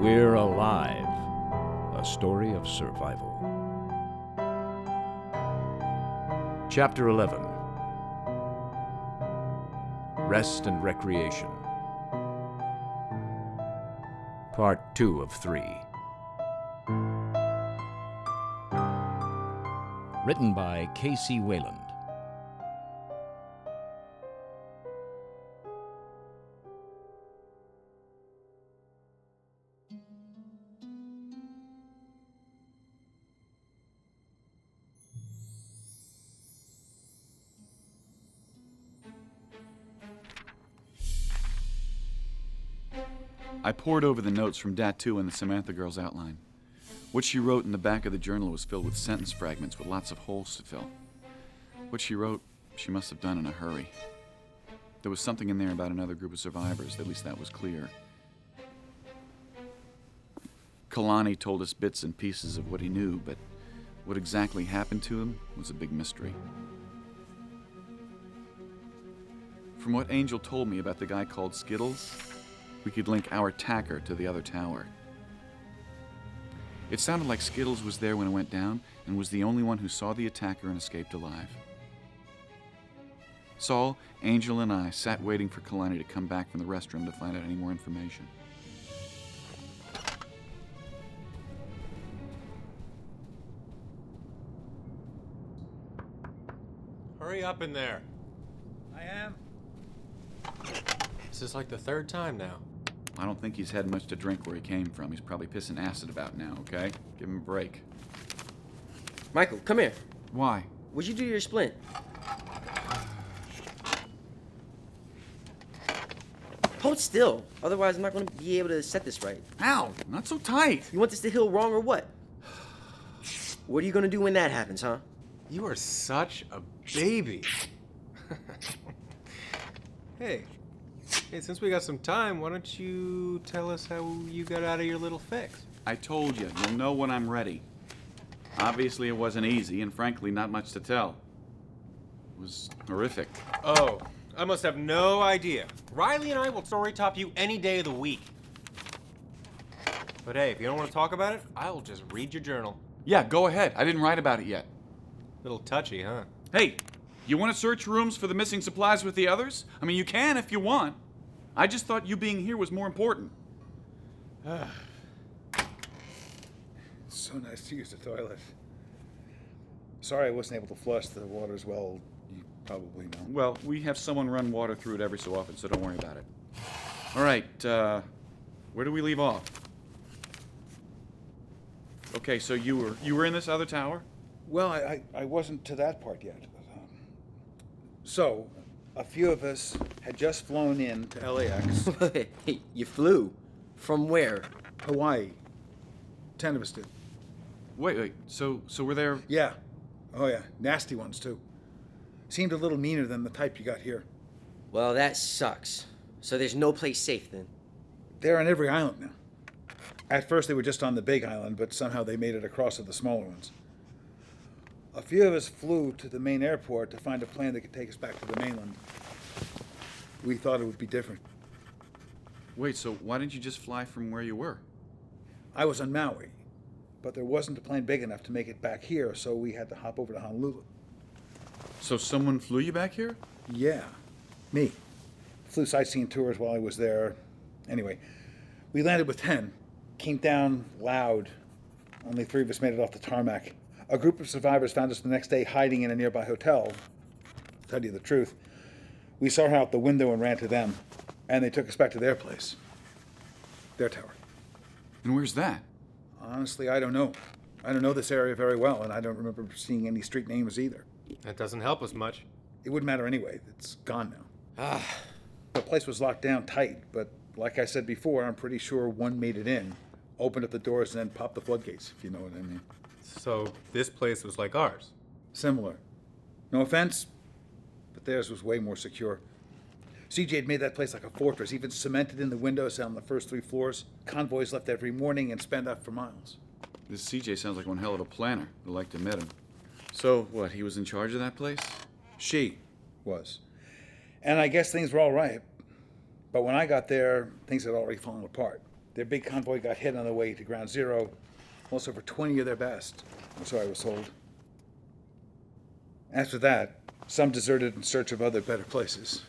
We're Alive, a story of survival. Chapter 11, Rest and Recreation. Part 2 of 3. Written by Kc Wayland. I pored over the notes from Dat 2 and the Samantha girl's outline. What she wrote in the back of the journal was filled with sentence fragments with lots of holes to fill. What she wrote, she must have done in a hurry. There was something in there about another group of survivors, at least that was clear. Kalani told us bits and pieces of what he knew, but what exactly happened to him was a big mystery. From what Angel told me about the guy called Skittles, we could link our attacker to the other tower. It sounded like Skittles was there when it went down and was the only one who saw the attacker and escaped alive. Saul, Angel, and I sat waiting for Kalani to come back from the restroom to find out any more information. Hurry up in there. I am. This is like the third time now. I don't think he's had much to drink where he came from. He's probably pissing acid about now, okay? Give him a break. Michael, come here. Why? Would you do your splint? Hold still, otherwise I'm not going to be able to set this right. Ow! Not so tight! You want this to heal wrong or what? What are you going to do when that happens, huh? You are such a baby. Hey, since we got some time, why don't you tell us how you got out of your little fix? I told you, you'll know when I'm ready. Obviously it wasn't easy, and frankly, not much to tell. It was horrific. Oh, I must have no idea. Riley and I will story top you any day of the week. But hey, if you don't want to talk about it, I'll just read your journal. Yeah, go ahead. I didn't write about it yet. Little touchy, huh? Hey, you want to search rooms for the missing supplies with the others? I mean, you can if you want. I just thought you being here was more important. It's so nice to use the toilet. Sorry I wasn't able to flush the water as well. You probably know. Well, we have someone run water through it every so often, so don't worry about it. All right, where do we leave off? Okay, so you were in this other tower? Well, I wasn't to that part yet. So, a few of us had just flown in to LAX. Hey, you flew? From where? Hawaii. 10 of us did. Wait, so we're there? Yeah. Oh yeah, nasty ones too. Seemed a little meaner than the type you got here. Well, that sucks. So there's no place safe then? They're on every island now. At first they were just on the big island, but somehow they made it across to the smaller ones. A few of us flew to the main airport to find a plane that could take us back to the mainland. We thought it would be different. Wait, so why didn't you just fly from where you were? I was on Maui, but there wasn't a plane big enough to make it back here, so we had to hop over to Honolulu. So someone flew you back here? Yeah, me. Flew sightseeing tours while I was there. Anyway, we landed with 10. Came down loud. Only 3 of us made it off the tarmac. A group of survivors found us the next day hiding in a nearby hotel. To tell you the truth, we saw her out the window and ran to them, and they took us back to their place. Their tower. And where's that? Honestly, I don't know. I don't know this area very well, and I don't remember seeing any street names either. That doesn't help us much. It wouldn't matter anyway. It's gone now. The place was locked down tight, but like I said before, I'm pretty sure one made it in, opened up the doors, and then popped the floodgates, if you know what I mean. So this place was like ours? Similar. No offense, but theirs was way more secure. CJ had made that place like a fortress, even cemented in the windows on the first 3 floors. Convoys left every morning and spanned out for miles. This CJ sounds like one hell of a planner. I'd like to meet him. So, what, he was in charge of that place? She was. And I guess things were all right. But when I got there, things had already fallen apart. Their big convoy got hit on the way to Ground Zero. Lost over 20 of their best, or so I was told. After that, some deserted in search of other better places.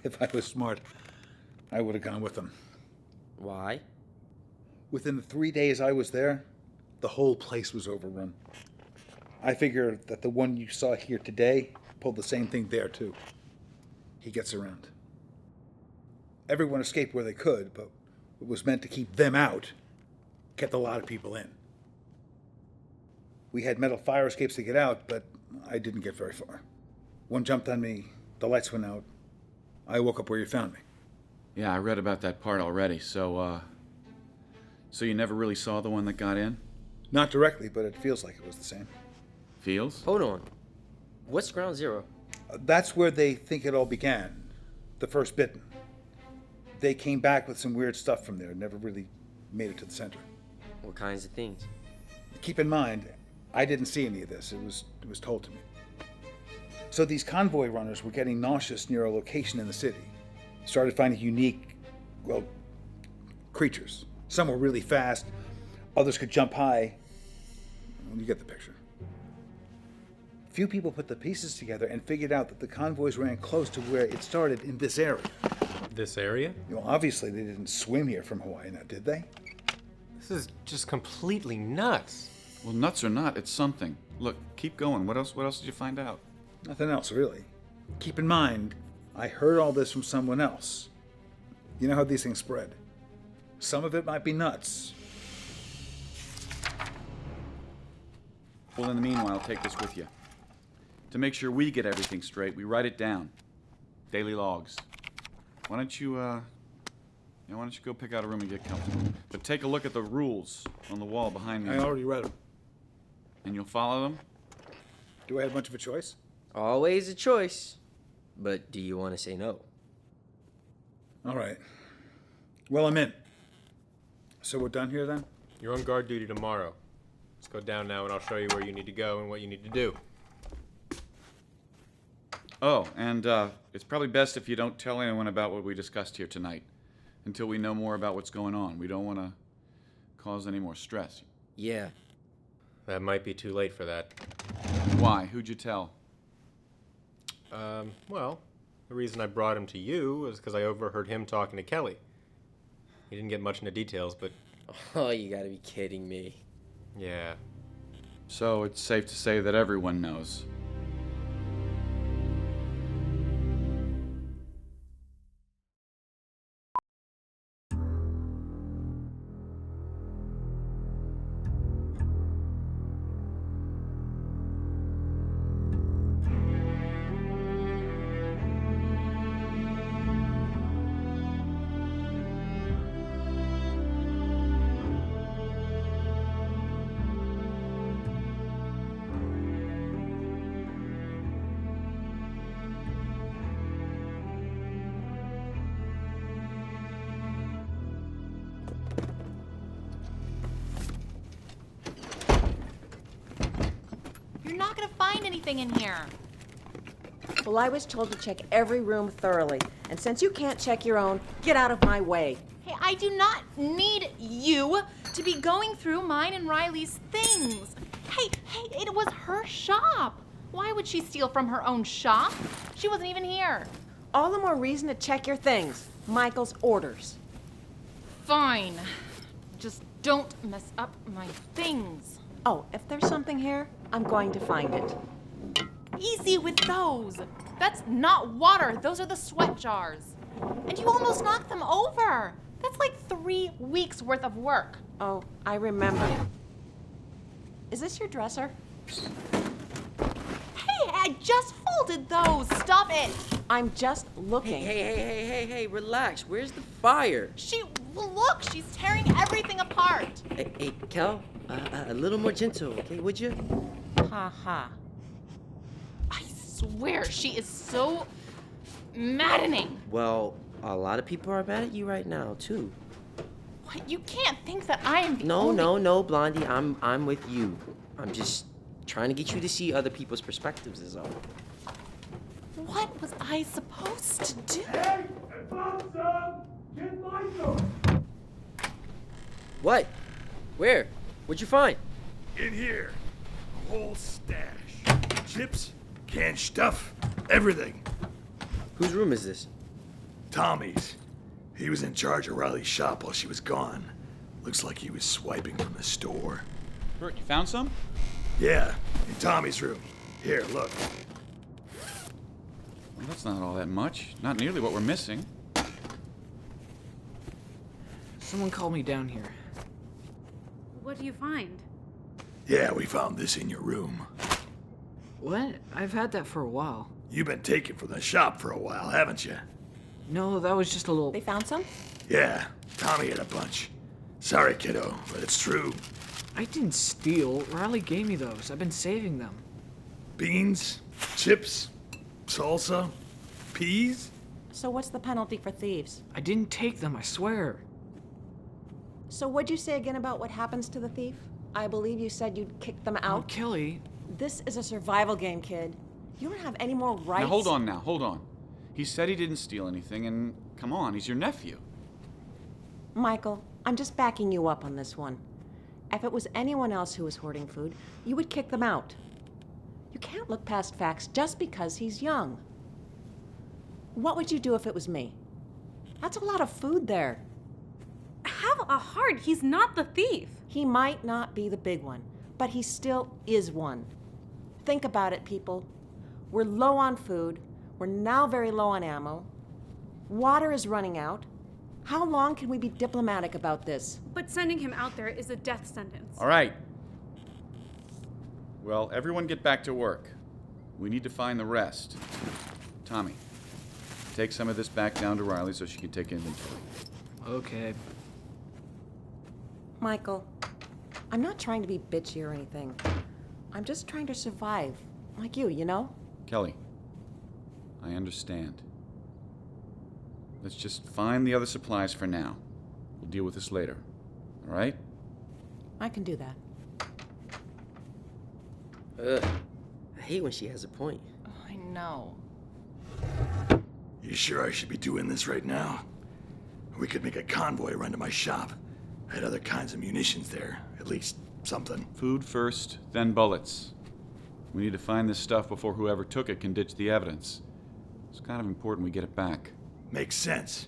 If I was smart, I would have gone with them. Why? Within the 3 days I was there, the whole place was overrun. I figure that the one you saw here today pulled the same thing there, too. He gets around. Everyone escaped where they could, but what was meant to keep them out kept a lot of people in. We had metal fire escapes to get out, but I didn't get very far. One jumped on me, the lights went out. I woke up where you found me. Yeah, I read about that part already. So you never really saw the one that got in? Not directly, but it feels like it was the same. Feels? Hold on. What's Ground Zero? That's where they think it all began. The first bitten. They came back with some weird stuff from there, never really made it to the center. What kinds of things? Keep in mind, I didn't see any of this. It was told to me. So these convoy runners were getting nauseous near a location in the city. Started finding unique, well, creatures. Some were really fast, others could jump high. You get the picture. Few people put the pieces together and figured out that the convoys ran close to where it started in this area. This area? You know, obviously they didn't swim here from Hawaii now, did they? This is just completely nuts. Well, nuts or not, it's something. Look, keep going. What else did you find out? Nothing else, really. Keep in mind, I heard all this from someone else. You know how these things spread. Some of it might be nuts. Well, in the meanwhile, take this with you. To make sure we get everything straight, we write it down. Daily logs. Why don't you go pick out a room and get comfortable? But take a look at the rules on the wall behind me. I already read them. And you'll follow them? Do I have much of a choice? Always a choice. But do you want to say no? All right. Well, I'm in. So we're done here then? You're on guard duty tomorrow. Let's go down now and I'll show you where you need to go and what you need to do. Oh, and it's probably best if you don't tell anyone about what we discussed here tonight until we know more about what's going on. We don't want to cause any more stress. Yeah. That might be too late for that. Why? Who'd you tell? Well, the reason I brought him to you was because I overheard him talking to Kelly. He didn't get much into details, but... Oh, you gotta be kidding me. Yeah. So it's safe to say that everyone knows. You're not gonna find anything in here. Well, I was told to check every room thoroughly. And since you can't check your own, get out of my way. Hey, I do not need you to be going through mine and Riley's things. Hey, it was her shop. Why would she steal from her own shop? She wasn't even here. All the more reason to check your things. Michael's orders. Fine. Just don't mess up my things. Oh, if there's something here, I'm going to find it. Easy with those. That's not water. Those are the sweat jars. And you almost knocked them over. That's like 3 weeks worth of work. Oh, I remember. Is this your dresser? Hey, I just folded those. Stop it. I'm just looking. Hey, relax. Where's the fire? Well, look, she's tearing everything apart. Hey, Kel, a little more gentle, okay, would you? Ha ha. I swear, she is so maddening. Well, a lot of people are mad at you right now, too. What? You can't think that I am the No, only... no, Blondie, I'm with you. I'm just trying to get you to see other people's perspectives is all. What was I supposed to do? Hey, I found some! What? Where? What'd you find? In here, a whole stash. Chips, canned stuff, everything. Whose room is this? Tommy's. He was in charge of Riley's shop while she was gone. Looks like he was swiping from the store. Bert, you found some? Yeah, in Tommy's room. Here, look. Well, that's not all that much. Not nearly what we're missing. Someone called me down here. What do you find? Yeah, we found this in your room. What? I've had that for a while. You've been taken from the shop for a while, haven't you? No, that was just a little... They found some? Yeah, Tommy had a bunch. Sorry, kiddo, but it's true. I didn't steal. Riley gave me those. I've been saving them. Beans, chips, salsa, peas. So what's the penalty for thieves? I didn't take them, I swear. So what'd you say again about what happens to the thief? I believe you said you'd kick them Oh, out. Kelly, This is a survival game, kid. You don't have any more rights. Now, hold on. He said he didn't steal anything, and come on, he's your nephew. Michael, I'm just backing you up on this one. If it was anyone else who was hoarding food, you would kick them out. You can't look past facts just because he's young. What would you do if it was me? That's a lot of food there. Have a heart. He's not the thief. He might not be the big one, but he still is one. Think about it, people. We're low on food. We're now very low on ammo. Water is running out. How long can we be diplomatic about this? But sending him out there is a death sentence. All right. Well, everyone get back to work. We need to find the rest. Tommy, take some of this back down to Riley so she can take inventory. okay. Michael, I'm not trying to be bitchy or anything. I'm just trying to survive, like you know? Kelly, I understand. Let's just find the other supplies for now. We'll deal with this later. All right? I can do that. I hate when she has a point. Oh, I know. You sure I should be doing this right now? We could make a convoy run to my shop. I had other kinds of munitions there. At least something. Food first, then bullets. We need to find this stuff before whoever took it can ditch the evidence. It's kind of important we get it back. Makes sense.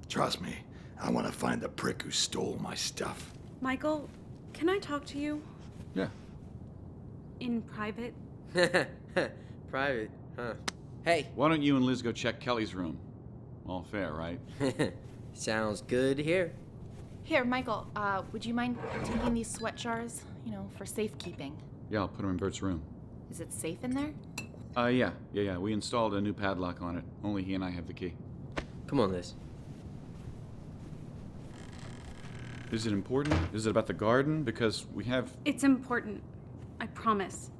Trust me, I want to find the prick who stole my stuff. Michael, can I talk to you Yeah. in private? Private, huh? Hey, Why don't you and Liz go check Kelly's room? All fair, right? sounds good here. Here, Michael, would you mind taking these sweat jars, for safekeeping? Yeah, I'll put them in Bert's room. Is it safe in there? Yeah. We installed a new padlock on it. Only he and I have the key. Come on, Liz. Is it important? Is it about the garden? Because we have... It's important. I promise.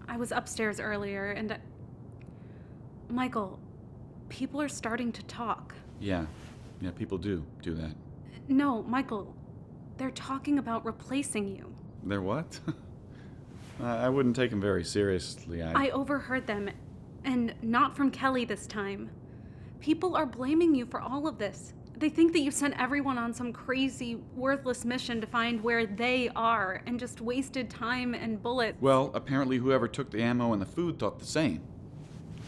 I was upstairs earlier and Michael, people are starting to talk. Yeah, people do that. No, Michael, they're talking about replacing you. They're what? I wouldn't take them very seriously. I overheard them, and not from Kelly this time. People are blaming you for all of this. They think that you sent everyone on some crazy, worthless mission to find where they are and just wasted time and bullets. Well, apparently whoever took the ammo and the food thought the same.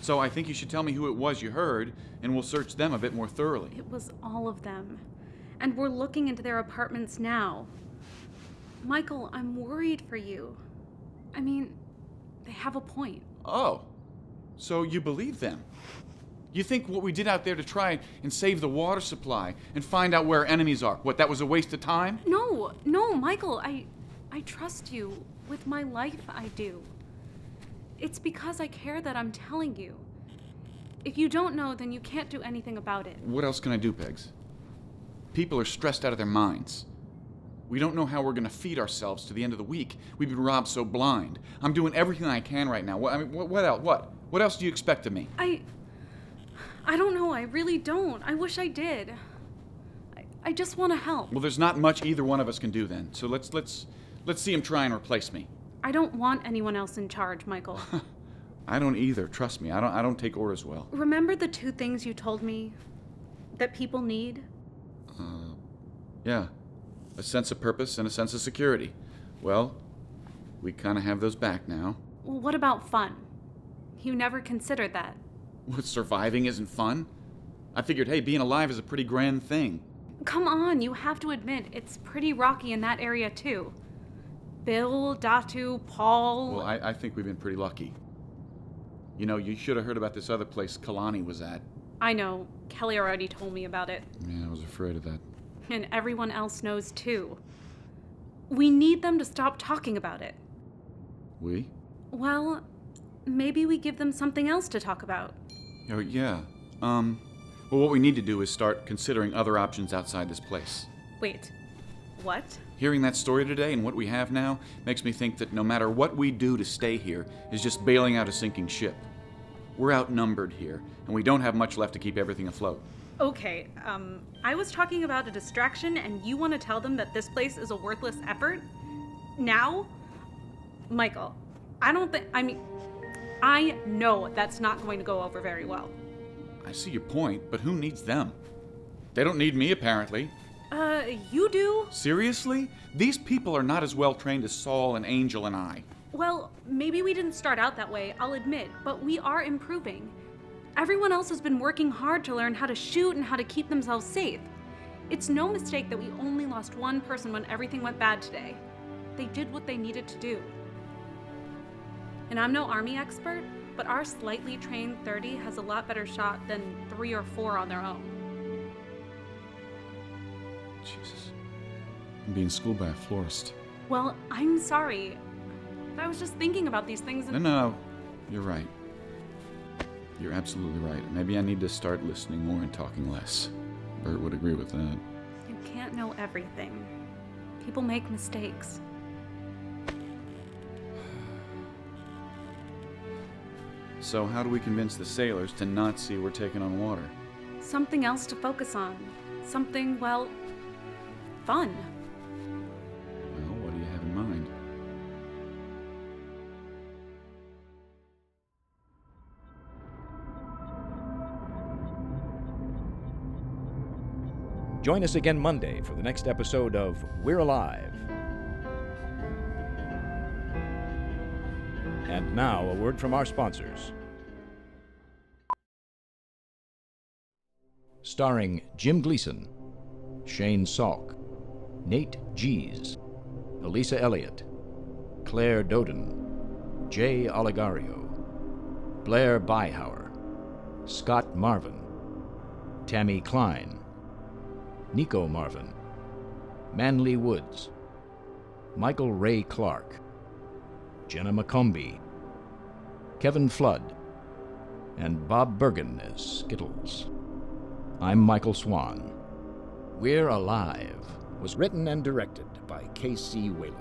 So I think you should tell me who it was you heard, and we'll search them a bit more thoroughly. It was all of them. And we're looking into their apartments now. Michael, I'm worried for you. I mean, they have a point. Oh, so you believe them? You think what we did out there to try and save the water supply and find out where our enemies are, that was a waste of time? No, Michael, I trust you. With my life, I do. It's because I care that I'm telling you. If you don't know, then you can't do anything about it. What else can I do, Pegs? People are stressed out of their minds. We don't know how we're going to feed ourselves to the end of the week. We've been robbed so blind. I'm doing everything I can right now. What else? What else do you expect of me? I don't know. I really don't. I wish I did. I just want to help. Well, there's not much either one of us can do then. So let's see him try and replace me. I don't want anyone else in charge, Michael. I don't either. Trust me. I don't take orders well. Remember the two things you told me that people need? Yeah. A sense of purpose and a sense of security. Well, we kind of have those back now. Well, what about fun? You never considered that. What, surviving isn't fun? I figured, hey, being alive is a pretty grand thing. Come on, you have to admit, it's pretty rocky in that area too. Bill, Datu, Paul... Well, I think we've been pretty lucky. You know, you should have heard about this other place Kalani was at. I know. Kelly already told me about it. Yeah, I was afraid of that. And everyone else knows too. We need them to stop talking about it. We? Well, maybe we give them something else to talk about. Oh, yeah. Well, what we need to do is start considering other options outside this place. Wait, what? Hearing that story today and what we have now makes me think that no matter what we do to stay here is just bailing out a sinking ship. We're outnumbered here, and we don't have much left to keep everything afloat. Okay, I was talking about a distraction, and you want to tell them that this place is a worthless effort? Now? Michael, I know that's not going to go over very well. I see your point, but who needs them? They don't need me, apparently. You do? Seriously? These people are not as well trained as Saul and Angel and I. Well, maybe we didn't start out that way, I'll admit, but we are improving. Everyone else has been working hard to learn how to shoot and how to keep themselves safe. It's no mistake that we only lost one person when everything went bad today. They did what they needed to do. And I'm no Army expert, but our slightly trained 30 has a lot better shot than 3 or 4 on their own. Jesus. I'm being schooled by a florist. Well, I'm sorry. I was just thinking about these things and... No. You're right. You're absolutely right. Maybe I need to start listening more and talking less. Bert would agree with that. You can't know everything. People make mistakes. So how do we convince the sailors to not see we're taking on water? Something else to focus on. Something, well, fun. Well, what do you have in mind? Join us again Monday for the next episode of We're Alive. And now, a word from our sponsors. Starring Jim Gleason, Shane Salk, Nate Gies, Elisa Elliott, Claire Doden, Jay Oligario, Blair Byhauer, Scott Marvin, Tammy Klein, Nico Marvin, Manly Woods, Michael Ray Clark, Jenna McCombie, Kevin Flood, and Bob Bergen as Skittles. I'm Michael Swan. We're Alive was written and directed by Kc Wayland.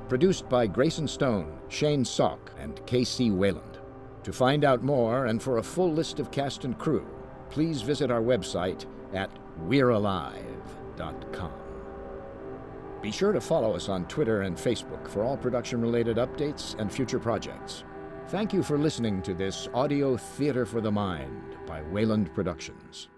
Produced by Grayson Stone, Shane Salk, and Kc Wayland. To find out more and for a full list of cast and crew, please visit our website at we'realive.com. Be sure to follow us on Twitter and Facebook for all production-related updates and future projects. Thank you for listening to this audio theater for the mind by Wayland Productions.